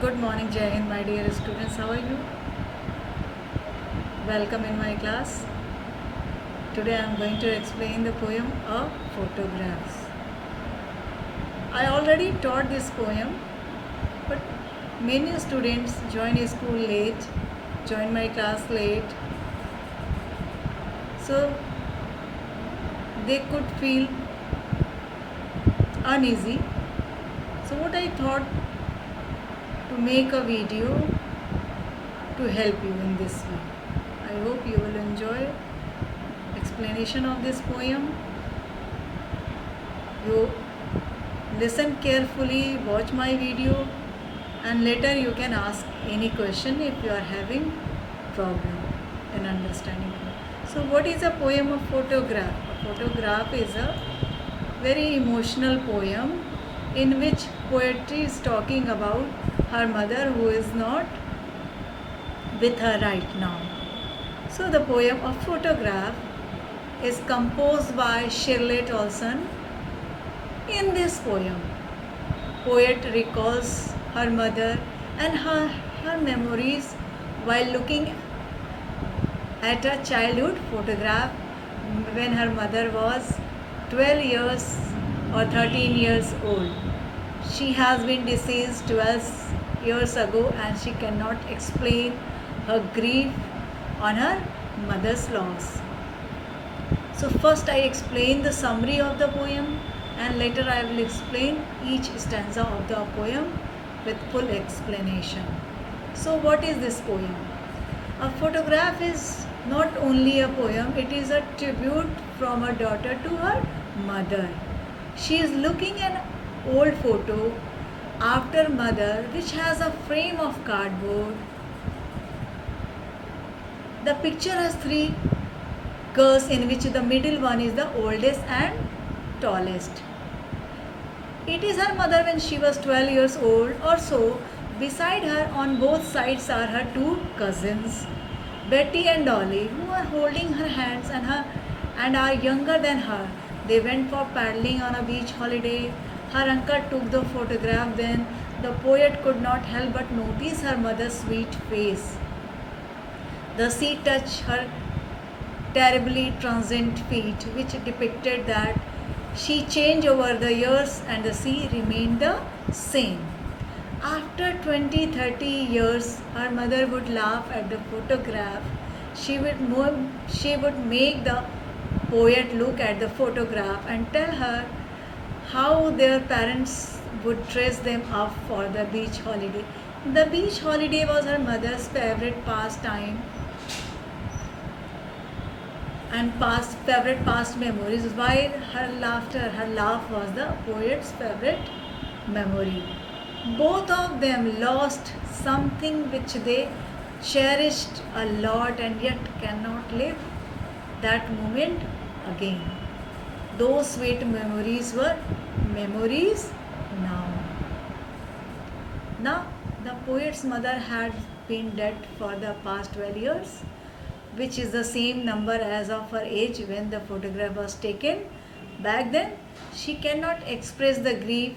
Good morning, Jai Hind, my dear students. How are you? Welcome in my class. Today I am going to explain the poem of photographs. I already taught this poem, but many students join school late, join my class late, so they could feel uneasy. So what I thought to make a video to help you in this way. I hope you will enjoy explanation of this poem. You listen carefully, watch my video, and later you can ask any question if you are having problem in understanding. So what is a poem of photograph? A photograph is a very emotional poem in which poetry is talking about her mother who is not with her right now. So the poem of photograph is composed by Shirley Tolson. In this poem, poet recalls her mother and her memories while looking at a childhood photograph when her mother was 12 years or 13 years old. She has been deceased 12 years ago and she cannot explain her grief on her mother's loss. So first I explain the summary of the poem and later I will explain each stanza of the poem with full explanation. So what is this poem? A photograph is not only a poem, it is a tribute from a daughter to her mother. She is looking at an old photo after mother which has a frame of cardboard. The picture has three girls in which the middle one is the oldest and tallest. It is her mother when she was 12 years old or so. Beside her on both sides are her two cousins, Betty and Dolly, who are holding her hands and are younger than her. They went for paddling on a beach holiday. Her uncle took the photograph then. The poet could not help but notice her mother's sweet face. The sea touched her terribly transient feet, which depicted that she changed over the years and the sea remained the same. After 20-30 years, her mother would laugh at the photograph. She would make the poet look at the photograph and tell her how their parents would dress them up for the beach holiday. The beach holiday was her mother's favorite pastime and favorite past memories, while her laugh was the poet's favorite memory. Both of them lost something which they cherished a lot and yet cannot live that moment again. Those sweet memories were memories now. Now, the poet's mother had been dead for the past 12 years, which is the same number as of her age when the photograph was taken. Back then, she cannot express the grief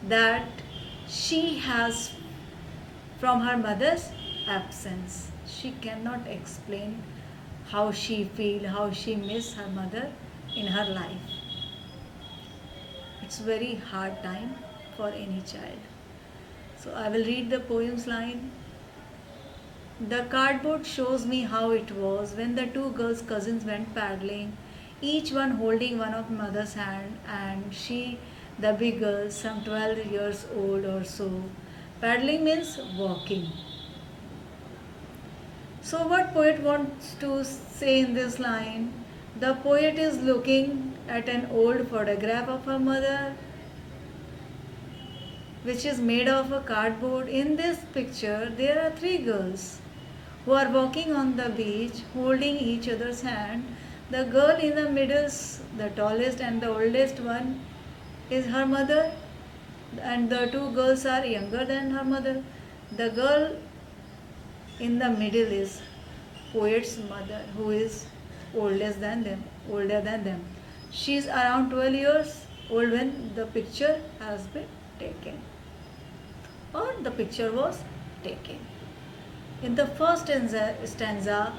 that she has from her mother's absence. She cannot explain how she feels, how she misses her mother in her life. It's very hard time for any child. So I will read the poem's line. The cardboard shows me how it was when the two girls' cousins went paddling, each one holding one of mother's hand, and she, the big girl, some 12 years old or so. Paddling means walking. So what poet wants to say in this line? The poet is looking at an old photograph of her mother, which is made of a cardboard. In this picture, there are three girls who are walking on the beach holding each other's hand. The girl in the middle, the tallest and the oldest one, is her mother, and the two girls are younger than her mother. The girl in the middle is poet's mother, who is older than them. She is around 12 years old when the picture has been taken. or the picture was taken. In the first stanza,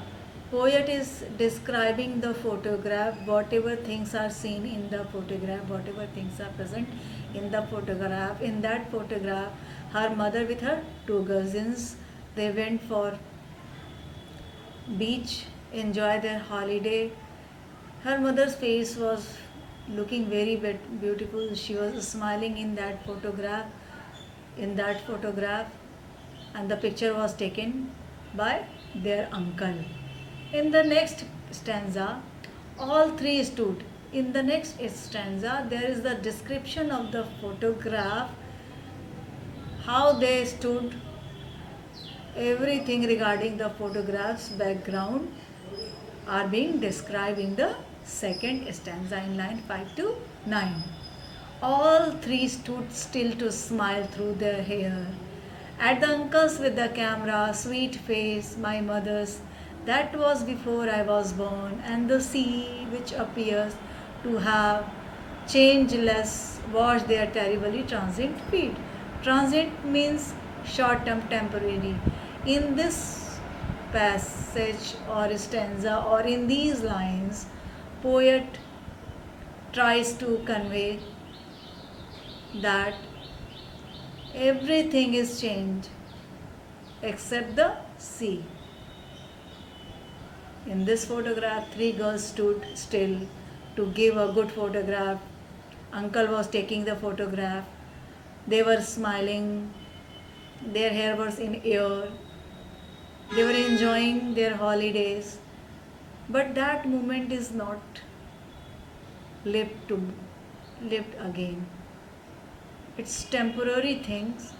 poet is describing the photograph, whatever things are seen in the photograph, whatever things are present in the photograph. In that photograph, her mother with her two cousins, they went for beach, enjoy their holiday. Her mother's face was looking very beautiful. She was smiling in that photograph. In that photograph, and the picture was taken by their uncle. In the next stanza, all three stood. In the next stanza, there is the description of the photograph, how they stood, everything regarding the photograph's background are being described in the second stanza in line 5 to 9. All three stood still to smile through their hair. At the uncles with the camera, sweet face, my mother's, that was before I was born, and the sea, which appears to have changeless, washed their terribly transient feet. Transient means short term, temporary. In this passage or stanza or in these lines, poet tries to convey that everything is changed except the sea. In this photograph, three girls stood still to give a good photograph. Uncle was taking the photograph. They were smiling. Their hair was in air. They were enjoying their holidays. But that moment is not lived again. It's temporary things.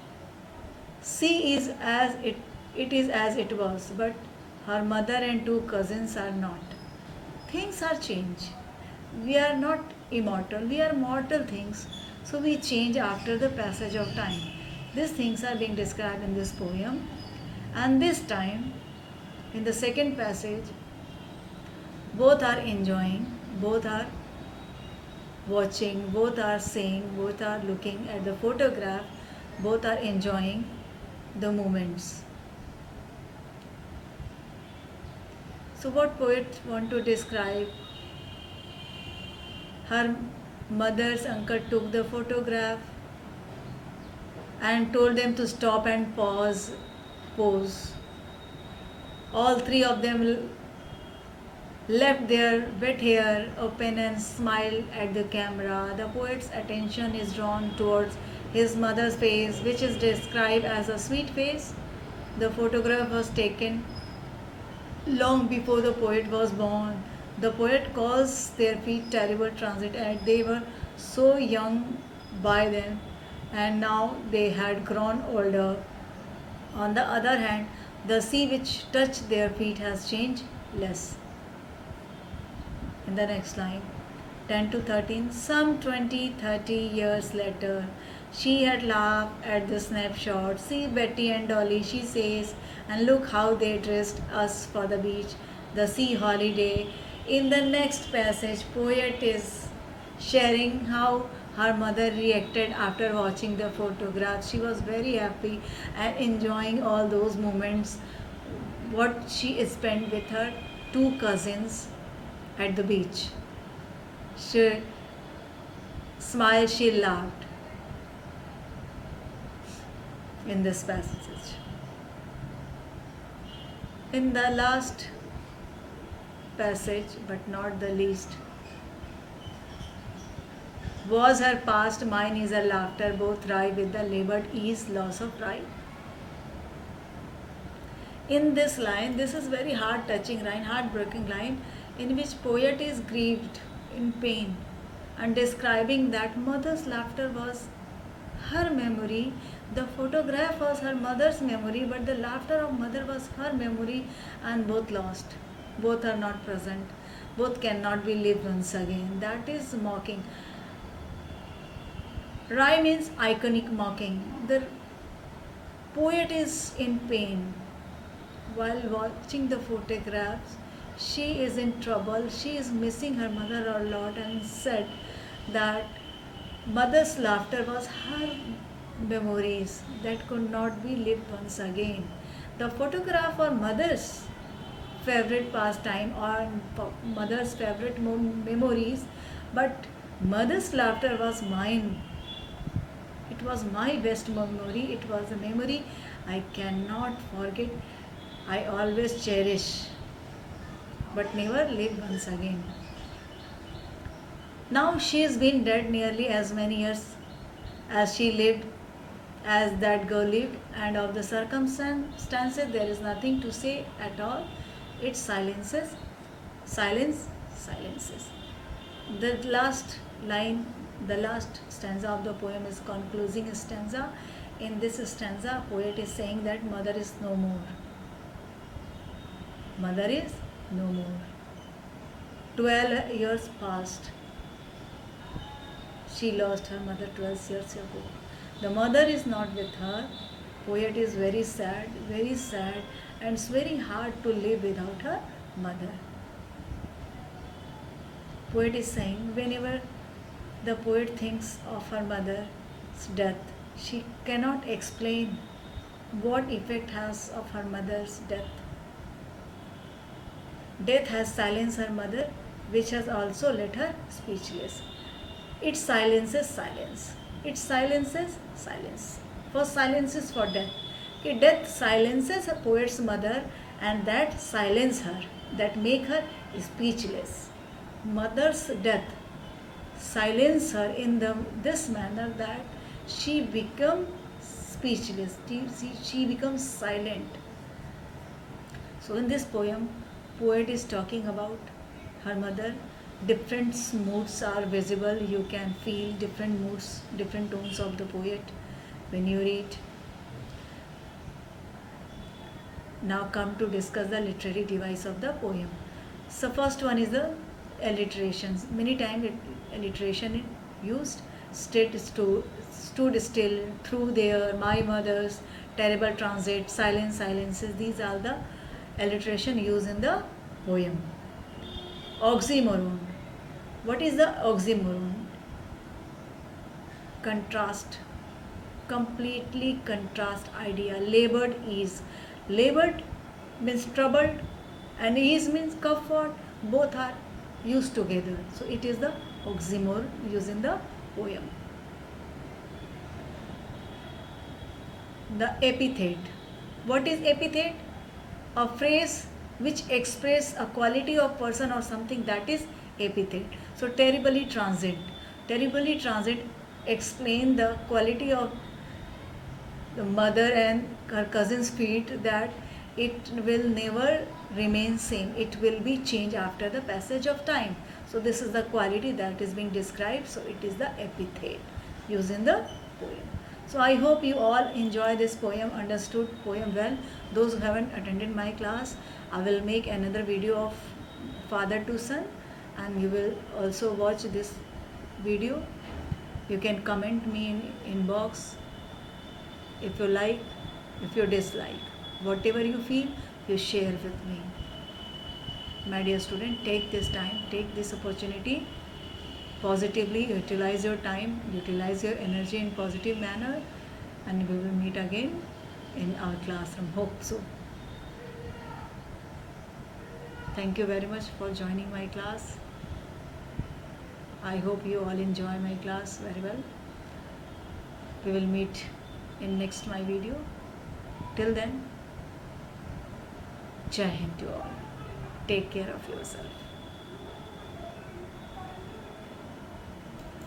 Sea is as it is as it was, but her mother and two cousins are not. Things are changed. We are not immortal, we are mortal things, so we change after the passage of time. These things are being described in this poem, and this time, in the second passage, both are enjoying, both are watching, both are saying, both are looking at the photograph, both are enjoying the moments. So what poet want to describe? Her mother's uncle took the photograph and told them to stop and pose. All three of them left their wet hair open and smiled at the camera. The poet's attention is drawn towards his mother's face, which is described as a sweet face. The photograph was taken long before the poet was born. The poet calls their feet terrible transit, and they were so young by then, and now they had grown older. On the other hand, the sea which touched their feet has changed less. In the next line, 10 to 13, some 20-30 years later, she had laughed at the snapshot. See Betty and Dolly, she says, and look how they dressed us for the beach, the sea holiday. In the next passage, poet is sharing how her mother reacted after watching the photograph. She was very happy and enjoying all those moments, what she spent with her two cousins at the beach. She smiled, she laughed in this passage. In the last passage, but not the least, was her past, mine is her laughter, both ripe with the labored ease, loss of pride. In this line, this is very heart touching line, heartbreaking line, in which poet is grieved, in pain, and describing that mother's laughter was her memory, the photograph was her mother's memory, but the laughter of mother was her memory, and both lost. Both are not present. Both cannot be lived once again. That is mocking. Rai means iconic mocking. The poet is in pain. While watching the photographs, she is in trouble. She is missing her mother a lot, and said that mother's laughter was her memories that could not be lived once again. The photograph or mother's favorite pastime or mother's favorite memories, but mother's laughter was mine. It was my best memory. It was a memory I cannot forget. I always cherish, but never live once again. Now she has been dead nearly as many years as she lived, as that girl lived, and of the circumstances there is nothing to say at all. It silences, silence, silences. The last line, the last stanza of the poem is concluding stanza. In this stanza, poet is saying that mother is no more. Mother is no more. 12 years passed. She lost her mother 12 years ago. The mother is not with her. Poet is very sad, and it's very hard to live without her mother. Poet is saying whenever the poet thinks of her mother's death, she cannot explain what effect has of her mother's death. Death has silenced her mother, which has also left her speechless. It silences silence. It silences silence. First silence is for death. Okay, death silences a poet's mother, and that silence her, that make her speechless. Mother's death silence her in this manner that she becomes speechless. She becomes silent. So in this poem, poet is talking about her mother. Different moods are visible. You can feel different moods, different tones of the poet when you read. Now come to discuss the literary device of the poem. So first one is the alliterations. Many times alliteration is used. Stood still, through there, my mother's, terrible transit, silence, silences. These are the alliteration used in the poem. Oxymoron. What is the oxymoron? Contrast. Completely contrast idea. Labored ease. Labored means troubled and ease means comfort. Both are used together. So it is the oxymoron used in the poem. The epithet. What is epithet? A phrase which express a quality of person or something, that is epithet. So terribly transit. Terribly transit explain the quality of the mother and her cousin's feet, that it will never remain same. It will be changed after the passage of time. So this is the quality that is being described. So it is the epithet used in the poem. So I hope you all enjoy this poem, understood poem well. Those who haven't attended my class, I will make another video of father to son, and you will also watch this video. You can comment me in inbox if you like, if you dislike. Whatever you feel, you share with me. My dear student, take this time, take this opportunity positively, utilize your time, utilize your energy in positive manner, and we will meet again in our classroom. Hope so. Thank you very much for joining my class. I hope you all enjoy my class very well. We will meet in next my video. Till then, Jai Hind to all. Take care of yourself.